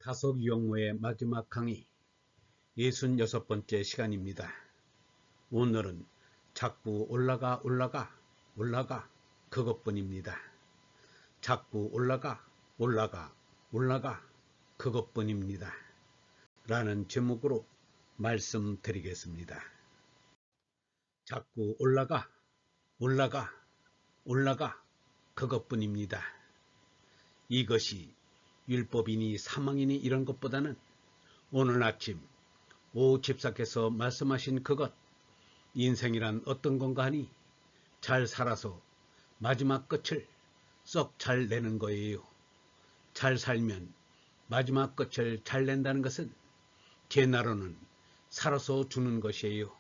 다섯 영모의 마지막 강의 66번째 시간입니다. 오늘은 자꾸 올라가 그것뿐입니다. 자꾸 올라가 그것뿐입니다. 라는 제목으로 말씀드리겠습니다. 자꾸 올라가 그것뿐입니다. 이것이 율법이니 사망이니 이런 것보다는 오늘 아침 오 집사께서 말씀하신 그것, 인생이란 어떤 건가 하니 잘 살아서 마지막 끝을 썩 잘 내는 거예요. 잘 살면 마지막 끝을 잘 낸다는 것은 제 나로는 살아서 죽는 것이에요.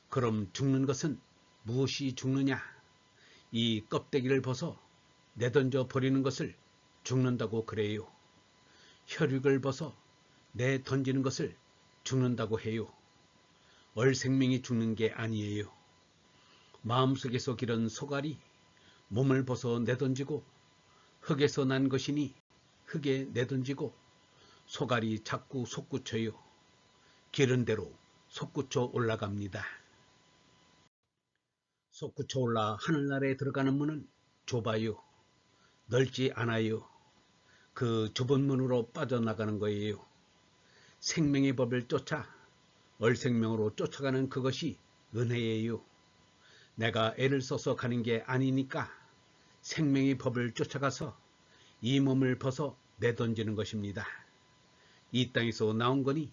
그럼 죽는 것은 무엇이 죽느냐? 이 껍데기를 벗어 내던져 버리는 것을 죽는다고 그래요. 혈육을 벗어 내던지는 것을 죽는다고 해요. 얼생명이 죽는 게 아니에요. 마음속에서 기른 소갈이 몸을 벗어 내던지고 흙에서 난 것이니 흙에 내던지고 소갈이 자꾸 솟구쳐요. 기른 대로 솟구쳐 올라갑니다. 솟구쳐 올라 하늘나라에 들어가는 문은 좁아요. 넓지 않아요. 그 좁은 문으로 빠져나가는 거예요. 생명의 법을 쫓아 얼생명으로 쫓아가는 그것이 은혜예요. 내가 애를 써서 가는 게 아니니까 생명의 법을 쫓아가서 이 몸을 벗어 내던지는 것입니다. 이 땅에서 나온 거니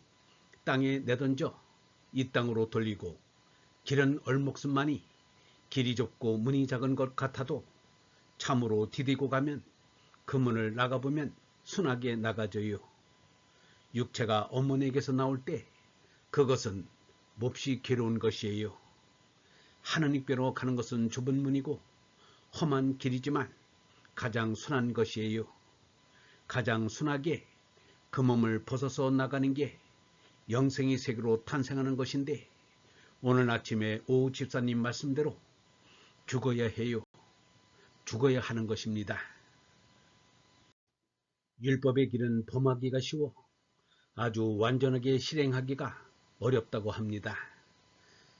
땅에 내던져 이 땅으로 돌리고 길은 얼목숨만이 길이 좁고 문이 작은 것 같아도 참으로 디디고 가면 그 문을 나가보면 순하게 나가져요. 육체가 어머니에게서 나올 때 그것은 몹시 괴로운 것이에요. 하느님께로 가는 것은 좁은 문이고 험한 길이지만 가장 순한 것이에요. 가장 순하게 그 몸을 벗어서 나가는 게 영생의 세계로 탄생하는 것인데 오늘 아침에 오 집사님 말씀대로 죽어야 해요. 죽어야 하는 것입니다. 율법의 길은 범하기가 쉬워 아주 완전하게 실행하기가 어렵다고 합니다.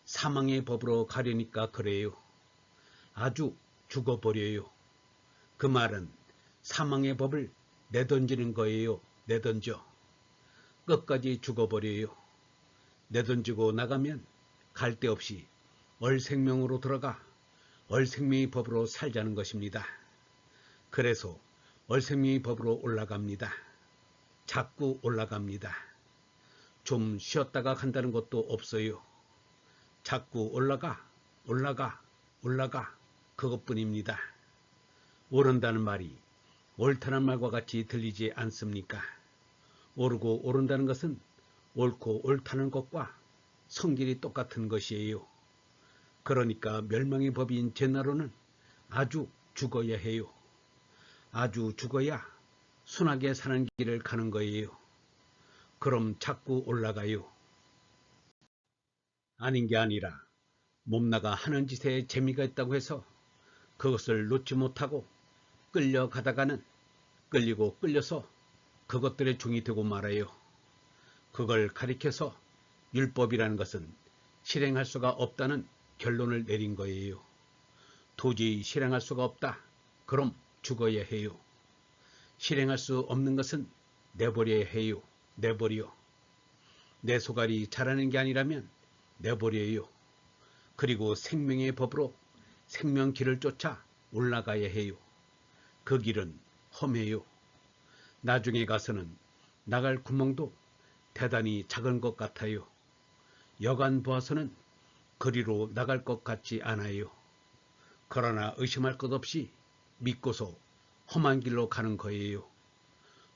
사망의 법으로 가려니까 그래요. 아주 죽어버려요. 그 말은 사망의 법을 내던지는 거예요. 내던져. 끝까지 죽어버려요. 내던지고 나가면 갈 데 없이 얼생명으로 들어가 얼생명의 법으로 살자는 것입니다. 그래서 얼생명의 법으로 올라갑니다. 자꾸 올라갑니다. 좀 쉬었다가 간다는 것도 없어요. 자꾸 올라가 그것뿐입니다. 오른다는 말이 옳다는 말과 같이 들리지 않습니까? 오르고 오른다는 것은 옳고 옳다는 것과 성질이 똑같은 것이에요. 그러니까 멸망의 법인 제나로는 아주 죽어야 해요. 아주 죽어야 순하게 사는 길을 가는 거예요. 그럼 자꾸 올라가요. 아닌 게 아니라 몸나가 하는 짓에 재미가 있다고 해서 그것을 놓지 못하고 끌려가다가는 끌리고 끌려서 그것들의 종이 되고 말아요. 그걸 가리켜서 율법이라는 것은 실행할 수가 없다는 결론을 내린 거예요. 도저히 실행할 수가 없다. 그럼 죽어야 해요. 실행할 수 없는 것은 내버려야 해요. 내버려. 내 소갈이 자라는 게 아니라면 내버려요. 그리고 생명의 법으로 생명 길을 쫓아 올라가야 해요. 그 길은 험해요. 나중에 가서는 나갈 구멍도 대단히 작은 것 같아요. 여간 보아서는 그리로 나갈 것 같지 않아요. 그러나 의심할 것 없이 믿고서 험한 길로 가는 거예요.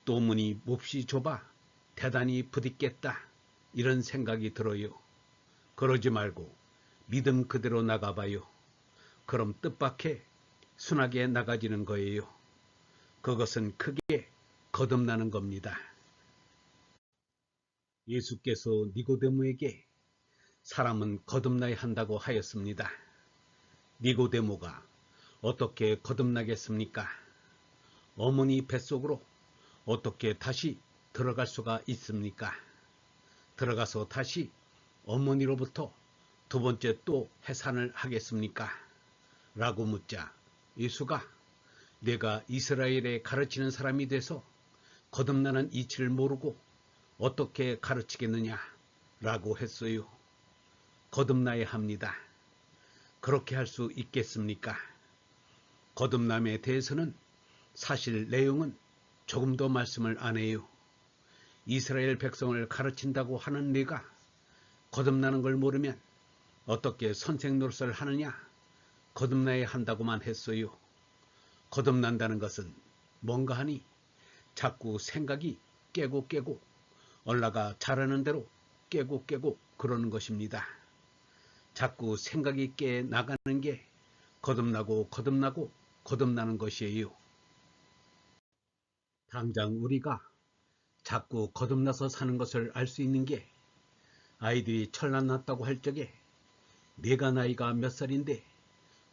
또 문이 몹시 좁아 대단히 부딪겠다 이런 생각이 들어요. 그러지 말고 믿음 그대로 나가봐요. 그럼 뜻밖의 순하게 나가지는 거예요. 그것은 크게 거듭나는 겁니다. 예수께서 니고데모에게 사람은 거듭나야 한다고 하였습니다. 니고데모가 어떻게 거듭나겠습니까? 어머니 뱃속으로 어떻게 다시 들어갈 수가 있습니까? 들어가서 다시 어머니로부터 두 번째 또 해산을 하겠습니까? 라고 묻자 예수가 내가 이스라엘에 가르치는 사람이 돼서 거듭나는 이치를 모르고 어떻게 가르치겠느냐 라고 했어요. 거듭나야 합니다. 그렇게 할 수 있겠습니까? 거듭남에 대해서는 사실 내용은 조금 더 말씀을 안 해요. 이스라엘 백성을 가르친다고 하는 내가 거듭나는 걸 모르면 어떻게 선생 노릇을 하느냐? 거듭나야 한다고만 했어요. 거듭난다는 것은 뭔가 하니 자꾸 생각이 깨고 올라가 자라는 대로 깨고 그러는 것입니다. 자꾸 생각이 깨 나가는 게 거듭나고 거듭나는 것이에요. 당장 우리가 자꾸 거듭나서 사는 것을 알 수 있는 게 아이들이 철났났다고 할 적에 내가 나이가 몇 살인데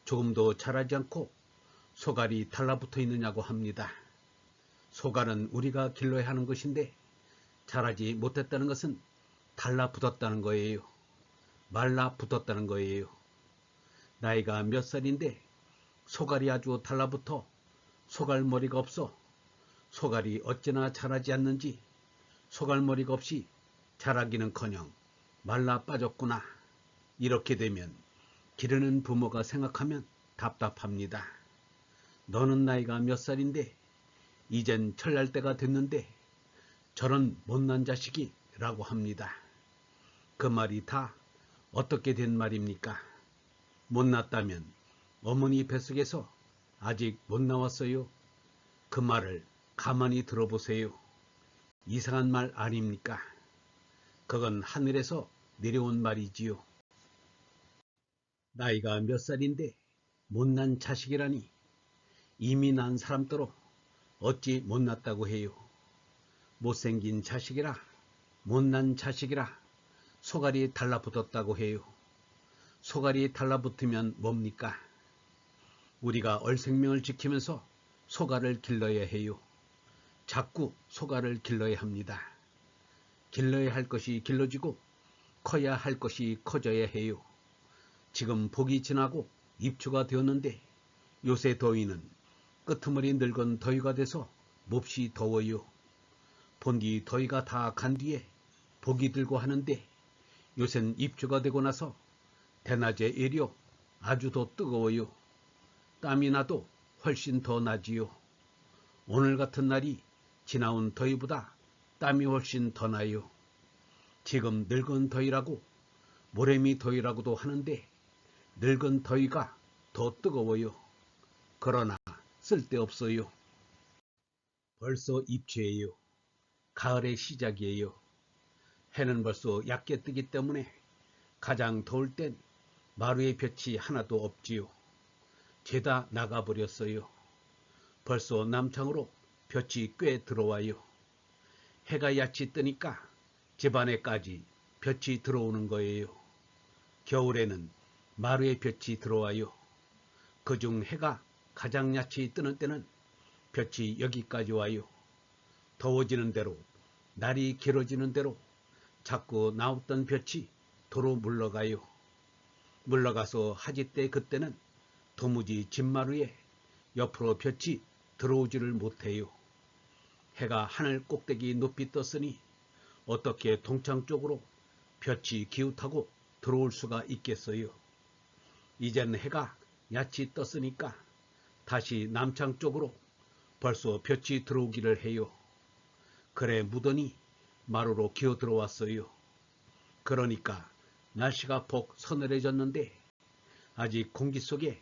조금도 자라지 않고 소갈이 달라붙어 있느냐고 합니다. 소갈은 우리가 길러야 하는 것인데 자라지 못했다는 것은 달라붙었다는 거예요. 말라붙었다는 거예요. 나이가 몇 살인데 소갈이 아주 달라붙어 소갈머리가 없어 소갈이 어찌나 자라지 않는지 소갈머리가 없이 자라기는커녕 말라 빠졌구나. 이렇게 되면 기르는 부모가 생각하면 답답합니다. 너는 나이가 몇 살인데 이젠 철날 때가 됐는데 저런 못난 자식이 라고 합니다. 그 말이 다 어떻게 된 말입니까? 못났다면 어머니 뱃속에서 아직 못 나왔어요. 그 말을 가만히 들어보세요. 이상한 말 아닙니까? 그건 하늘에서 내려온 말이지요. 나이가 몇 살인데 못난 자식이라니 이미 난 사람더러 어찌 못났다고 해요. 못생긴 자식이라 못난 자식이라 소갈이 달라붙었다고 해요. 소갈이 달라붙으면 뭡니까? 우리가 얼생명을 지키면서 소갈을 길러야 해요. 자꾸 소갈을 길러야 합니다. 길러야 할 것이 길러지고 커야 할 것이 커져야 해요. 지금 복이 지나고 입추가 되었는데 요새 더위는 끄트머리 늙은 더위가 돼서 몹시 더워요. 본디 더위가 다 간 뒤에 복이 들고 하는데 요샌 입추가 되고 나서 대낮에 일여 아주 더 뜨거워요. 땀이 나도 훨씬 더 나지요. 오늘 같은 날이 지나온 더위보다 땀이 훨씬 더 나요. 지금 늙은 더위라고 모래미 더위라고도 하는데 늙은 더위가 더 뜨거워요. 그러나 쓸데없어요. 벌써 입추예요. 가을의 시작이에요. 해는 벌써 얕게 뜨기 때문에 가장 더울 땐 마루에 볕이 하나도 없지요. 죄다 나가버렸어요. 벌써 남창으로 볕이 꽤 들어와요. 해가 얕이 뜨니까 집안에까지 볕이 들어오는 거예요. 겨울에는 마루에 볕이 들어와요. 그중 해가 가장 얕이 뜨는 때는 볕이 여기까지 와요. 더워지는 대로 날이 길어지는 대로 자꾸 나왔던 볕이 도로 물러가요. 물러가서 하지때 그때는 도무지 집마루에 옆으로 볕이 들어오지를 못해요. 해가 하늘 꼭대기 높이 떴으니 어떻게 동창 쪽으로 볕이 기웃하고 들어올 수가 있겠어요. 이젠 해가 얕이 떴으니까 다시 남창 쪽으로 벌써 볕이 들어오기를 해요. 그래 무더니 마루로 기어 들어왔어요. 그러니까 날씨가 폭 서늘해졌는데 아직 공기 속에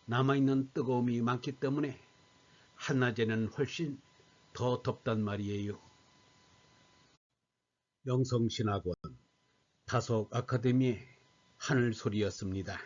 남아있는 뜨거움이 많기 때문에 한낮에는 훨씬 더 덥단 말이에요. 영성신학원 다속 아카데미의 하늘소리였습니다.